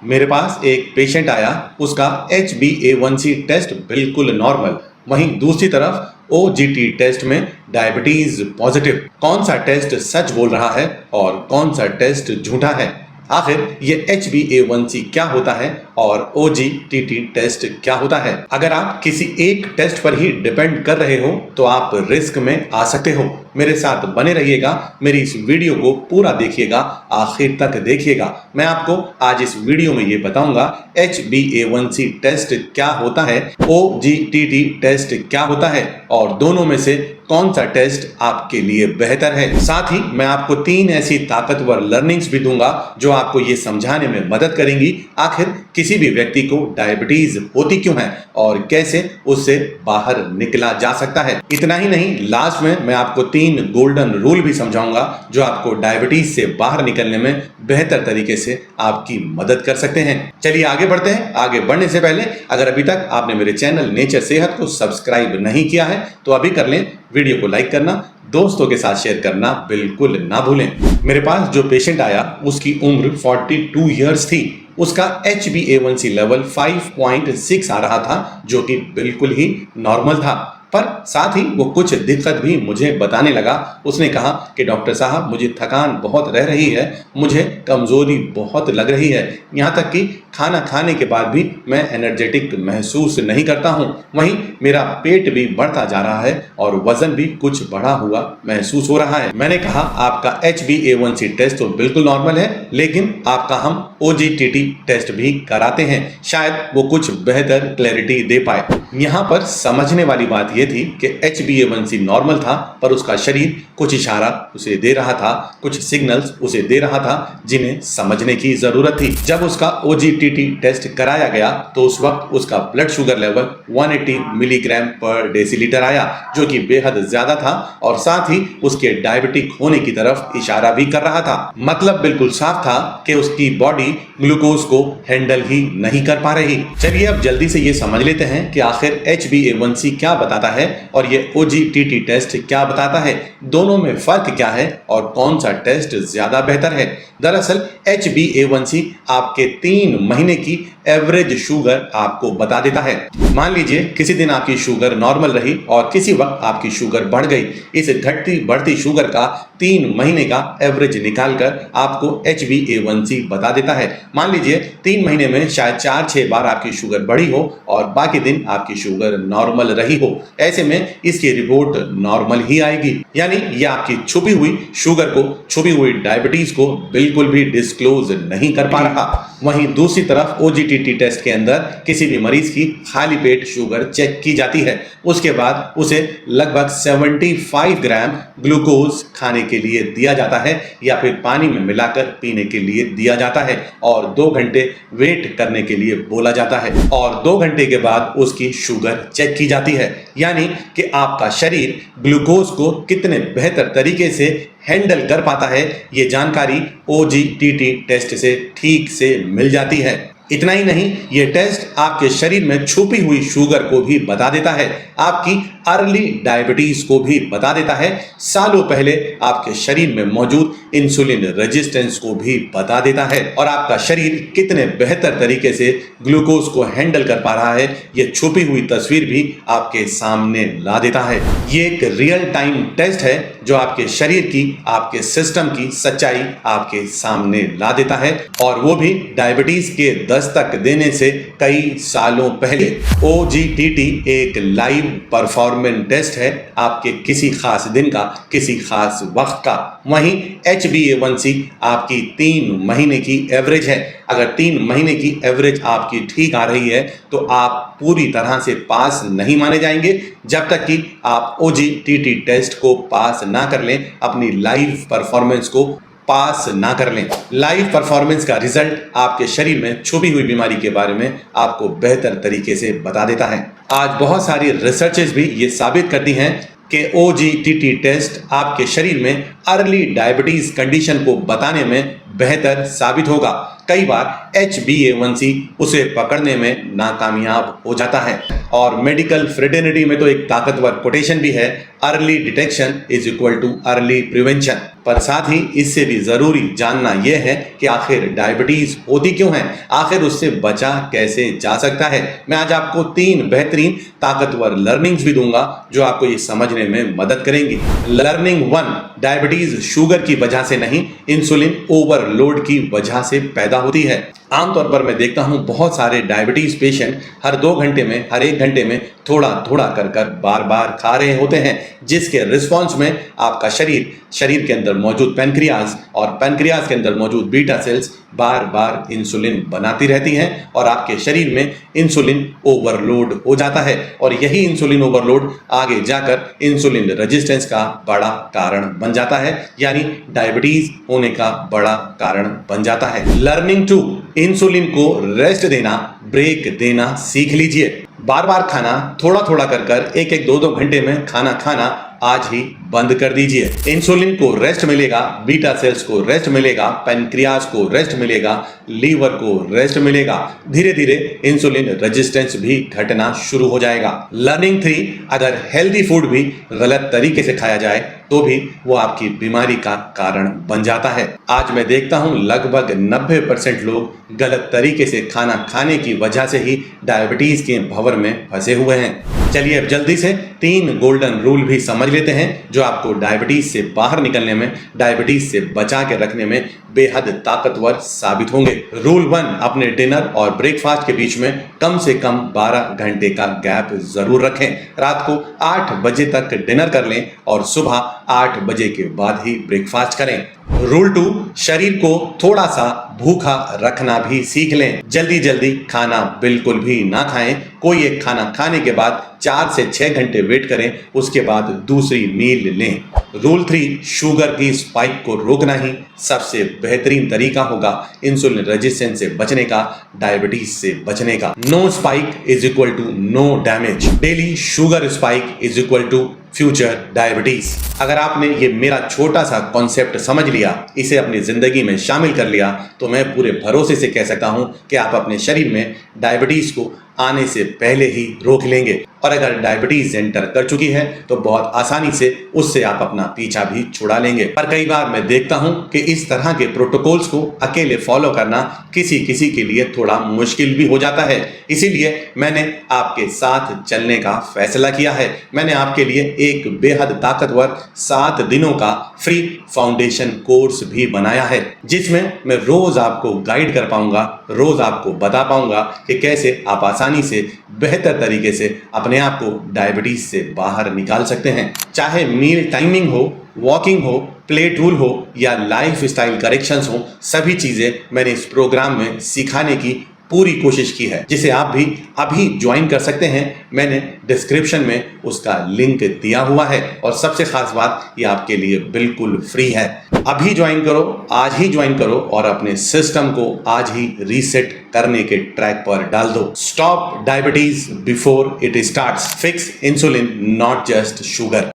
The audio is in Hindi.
मेरे पास एक पेशेंट आया, उसका HbA1c टेस्ट बिल्कुल नॉर्मल, वहीं दूसरी तरफ OGT टेस्ट में डायबिटीज पॉजिटिव। कौन सा टेस्ट सच बोल रहा है और कौन सा टेस्ट झूठा है? आखिर ये HbA1c क्या होता है और OGTT टेस्ट क्या होता है? अगर आप किसी एक टेस्ट पर ही डिपेंड कर रहे हो तो आप रिस्क में आ सकते हो। मेरे साथ बने रहिएगा, मेरी इस वीडियो को पूरा देखिएगा, आखिर तक देखिएगा। मैं आपको आज इस वीडियो में ये बताऊंगा HbA1c टेस्ट क्या होता है, OGTT टेस्ट क्या होता है और दोनों में से कौन सा टेस्ट आपके लिए बेहतर है। साथ ही मैं आपको 3 ऐसी ताकतवर लर्निंग्स भी दूंगा जो आपको ये समझाने में मदद करेंगी आखिर किसी भी व्यक्ति को डायबिटीज होती क्यों है और कैसे उससे बाहर निकला जा सकता है। इतना ही नहीं, लास्ट में मैं आपको 3 गोल्डन रूल भी समझाऊंगा जो आपको डायबिटीज से बाहर निकलने में बेहतर तरीके से आपकी मदद कर सकते हैं। चलिए आगे बढ़ते हैं। आगे बढ़ने से पहले अगर अभी तक आपने मेरे चैनल नेचर सेहत को सब्सक्राइब नहीं किया है तो अभी कर लें। वीडियो को लाइक करना, दोस्तों के साथ शेयर करना बिल्कुल ना भूलें। मेरे पास जो पेशेंट आया उसकी उम्र 42 इयर्स थी। उसका HbA1c लेवल 5.6 आ रहा था जो कि बिल्कुल ही नॉर्मल था, पर साथ ही वो कुछ दिक्कत भी मुझे बताने लगा। उसने कहा कि डॉक्टर साहब मुझे थकान बहुत रह रही है, मुझे कमजोरी बहुत लग रही है, यहाँ तक कि खाना खाने के बाद भी मैं एनर्जेटिक महसूस नहीं करता हूँ। वहीं मेरा पेट भी बढ़ता जा रहा है और वजन भी कुछ बढ़ा हुआ महसूस हो रहा है। मैंने कहा आपका HbA1c टेस्ट तो बिल्कुल नॉर्मल है, लेकिन आपका हम OGTT टेस्ट भी कराते हैं, शायद वो कुछ बेहतर क्लैरिटी दे पाए। यहाँ पर समझने वाली बात यह थी कि HbA1c नॉर्मल था, पर उसका शरीर कुछ इशारा उसे दे रहा था, कुछ सिग्नल्स उसे दे रहा था जिन्हें समझने की जरूरत थी। जब उसका OGTT टेस्ट कराया गया तो उस वक्त उसका ब्लड शुगर लेवल 180 मिलीग्राम पर डेसीलीटर आया, जो कि बेहद ज्यादा था और साथ ही उसके डायबिटिक होने की तरफ इशारा भी कर रहा था। मतलब बिल्कुल साफ था कि उसकी बॉडी ग्लूकोज को हैंडल ही नहीं कर पा रही। चलिए अब जल्दी से ये समझ लेते हैं कि आखिर HbA1c क्या बताता है और ये OGTT टेस्ट क्या बताता है, दोनों में फर्क क्या है और कौन सा टेस्ट ज्यादा बेहतर है। दरअसल HbA1c आपके 3 महीने की एवरेज शुगर आपको बता देता है। मान लीजिए किसी दिन आपकी शुगर नॉर्मल रही और किसी वक्त आपकी शुगर बढ़ गई। इस घटती बढ़ती शुगर का 3 महीने का एवरेज निकालकर आपको HbA1c बता देता है। मान लीजिए 3 महीने में शायद 4-6 बार आपकी शुगर बढ़ी हो और बाकी दिन आपकी शुगर नॉर्मल रही हो। ऐसे में इसकी रिपोर्ट नॉर्मल ही आएगी, यानी यह आपकी छुपी हुई शुगर को, छुपी हुई डायबिटीज को बिल्कुल भी डिस्क्लोज नहीं कर पा रहा। वहीं दूसरी तरफ OGTT टेस्ट के अंदर किसी भी मरीज की खाली पेट शुगर चेक की जाती है। उसके बाद उसे लगभग 75 ग्राम ग्लूकोज खाने के लिए दिया जाता है या फिर पानी में मिलाकर पीने के लिए दिया जाता है और 2 घंटे वेट करने के लिए बोला जाता है और 2 घंटे के बाद उसकी शुगर चेक की जाती है, यानी कि आपका शरीर ग्लूकोज को कितने बेहतर तरीके से हैंडल कर पाता है, ये जानकारी OGTT टेस्ट से ठीक से मिल जाती है। इतना ही नहीं, ये टेस्ट आपके शरीर में छुपी हुई शुगर को भी बता देता है, आपकी अर्ली डायबिटीज को भी बता देता है, सालों पहले आपके शरीर में मौजूद इंसुलिन रेजिस्टेंस को भी बता देता है और आपका शरीर कितने बेहतर तरीके से ग्लूकोज को हैंडल कर पा रहा है, ये छुपी हुई तस्वीर भी आपके सामने ला देता है। ये एक रियल टाइम टेस्ट है जो आपके शरीर की, आपके सिस्टम की सच्चाई आपके सामने ला देता है और वो भी डायबिटीज के दस्तक देने से कई सालों पहले। OGTT एक लाइव परफॉर्मेंस टेस्ट है आपके किसी खास दिन का, किसी खास वक्त का। वहीं HbA1c आपकी 3 महीने की एवरेज है। अगर 3 महीने की एवरेज आपकी ठीक आ रही है तो आप पूरी तरह से पास नहीं माने जाएंगे जब तक कि आप OGTT टेस्ट को पास ना कर लें, अपनी लाइव परफॉर्मेंस को पास ना कर लें। लाइव परफॉर्मेंस का रिजल्ट आपके शरीर में छुपी हुई बीमारी के बारे में आपको बेहतर तरीके से बता देता है। आज बहुत सारी रिसर्चेस भी ये साबित करती हैं कि OGTT टेस्ट आपके शरीर में अर्ली डायबिटीज कंडीशन को बताने में बेहतर साबित होगा। कई बार HbA1c उसे पकड़ने में नाकामयाब हो जाता है। और मेडिकल फ्रेटर्निटी में तो एक ताकतवर कोटेशन भी है, early detection is equal too early prevention. पर साथ ही इससे भी जरूरी जानना यह है कि आखिर डायबिटीज होती क्यों है, आखिर उससे बचा कैसे जा सकता है। मैं आज आपको 3 बेहतरीन ताकतवर लर्निंग्स भी दूंगा जो आपको ये समझने में मदद करेंगी। लर्निंग 1, डायबिटीज शुगर की वजह से नहीं, इंसुलिन ओवरलोड की वजह से पैदा होती है। आमतौर पर मैं देखता हूं बहुत सारे डायबिटीज पेशेंट हर 2 घंटे में, हर 1 घंटे में थोड़ा थोड़ा कर बार बार खा रहे होते हैं, जिसके रिस्पॉन्स में आपका शरीर के अंदर मौजूद पैनक्रियाज और पैनक्रियाज के अंदर मौजूद बीटा सेल्स बार बार इंसुलिन बनाती रहती हैं और आपके शरीर में इंसुलिन ओवरलोड हो जाता है। और यही इंसुलिन ओवरलोड आगे जाकर इंसुलिन रेजिस्टेंस का बड़ा कारण बन जाता है, यानी डायबिटीज होने का बड़ा कारण बन जाता है। लर्निंग 2, इंसुलिन को रेस्ट देना, ब्रेक देना सीख लीजिए। बार बार खाना, थोड़ा थोड़ा कर 1-1, 2-2 घंटे में खाना खाना आज ही बंद कर दीजिए। इंसुलिन को रेस्ट मिलेगा, बीटा सेल्स को रेस्ट मिलेगा, पैनक्रियाज को रेस्ट मिलेगा, लीवर को रेस्ट मिलेगा, धीरे धीरे इंसुलिन रेजिस्टेंस भी घटना शुरू हो जाएगा। लर्निंग 3, अगर हेल्दी फूड भी गलत तरीके से खाया जाए तो भी वो आपकी बीमारी का कारण बन जाता है। आज मैं देखता हूं लगभग 90% लोग गलत तरीके से खाना खाने की वजह से ही डायबिटीज के भंवर में फंसे हुए हैं। चलिए अब जल्दी से 3 गोल्डन रूल भी समझ लेते हैं जो आपको डायबिटीज से बाहर निकलने में, डायबिटीज से बचा के रखने में बेहद ताकतवर साबित होंगे। रूल 1, अपने डिनर और ब्रेकफास्ट के बीच में कम से कम 12 घंटे का गैप जरूर रखें। रात को 8 बजे तक डिनर कर लें और सुबह 8 बजे के बाद ही ब्रेकफास्ट करें। रूल 2, शरीर को थोड़ा सा भूखा रखना भी सीख लें। जल्दी जल्दी खाना बिल्कुल भी ना खाएं। कोई एक खाना खाने के बाद 4 से 6 घंटे वेट करें, उसके बाद दूसरी मील लें। रूल 3, शुगर की स्पाइक को रोकना ही सबसे बेहतरीन तरीका होगा इंसुलिन रेजिस्टेंस से बचने का, डायबिटीज से बचने का। No spike is equal to no damage. Daily sugar spike is equal to future diabetes. अगर आपने ये मेरा छोटा सा कॉन्सेप्ट समझ लिया, इसे अपनी जिंदगी में शामिल कर लिया, तो मैं पूरे भरोसे से कह सकता हूं कि आप अपने शरीर में डायबिटीज को आने से पहले ही रोक लेंगे। और अगर डायबिटीज एंटर कर चुकी है तो बहुत आसानी से उससे आप अपना पीछा भी छुड़ा लेंगे। पर कई बार मैं देखता हूं कि इस तरह के प्रोटोकॉल्स को अकेले फॉलो करना किसी किसी के लिए थोड़ा मुश्किल भी हो जाता है। इसीलिए मैंने आपके साथ चलने का फैसला किया है। मैंने आपके लिए एक बेहद ताकतवर 7 दिनों का फ्री फाउंडेशन कोर्स भी बनाया है, जिसमें मैं रोज आपको गाइड कर पाऊंगा, रोज आपको बता पाऊंगा कि कैसे आप आसानी से, बेहतर तरीके से अपने आप को डायबिटीज से बाहर निकाल सकते हैं। चाहे मील टाइमिंग हो, वॉकिंग हो, प्लेट रूल हो या लाइफ स्टाइल करेक्शंस हो, सभी चीजें मैंने इस प्रोग्राम में सिखाने की पूरी कोशिश की है, जिसे आप भी अभी ज्वाइन कर सकते हैं। मैंने डिस्क्रिप्शन में उसका लिंक दिया हुआ है और सबसे खास बात, ये आपके लिए बिल्कुल फ्री है। अभी ज्वाइन करो, आज ही ज्वाइन करो और अपने सिस्टम को आज ही रीसेट करने के ट्रैक पर डाल दो। Stop diabetes before it starts, fix insulin not just sugar.